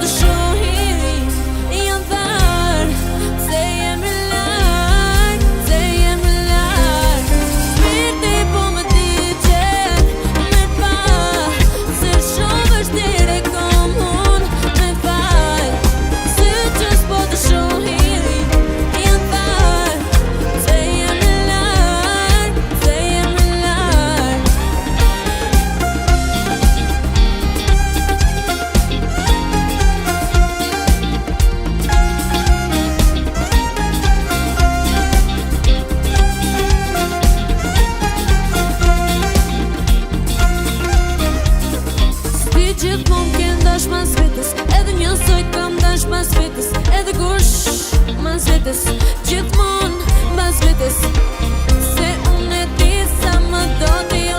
të shohin janë tharë, se jemi larg, se jemi larg. Shpirti po më digjet me pa, se shumë vështirë e kom unë me fal. Syqës po të shohin janë tharë, se jemi larg, se jemi larg. S'di gjithmon ken dash mas vetës, edhe njësoj kam dash mas vetës, edhe kush mas vetës, gjithmon mas vetës, se unë e di sa më do t'i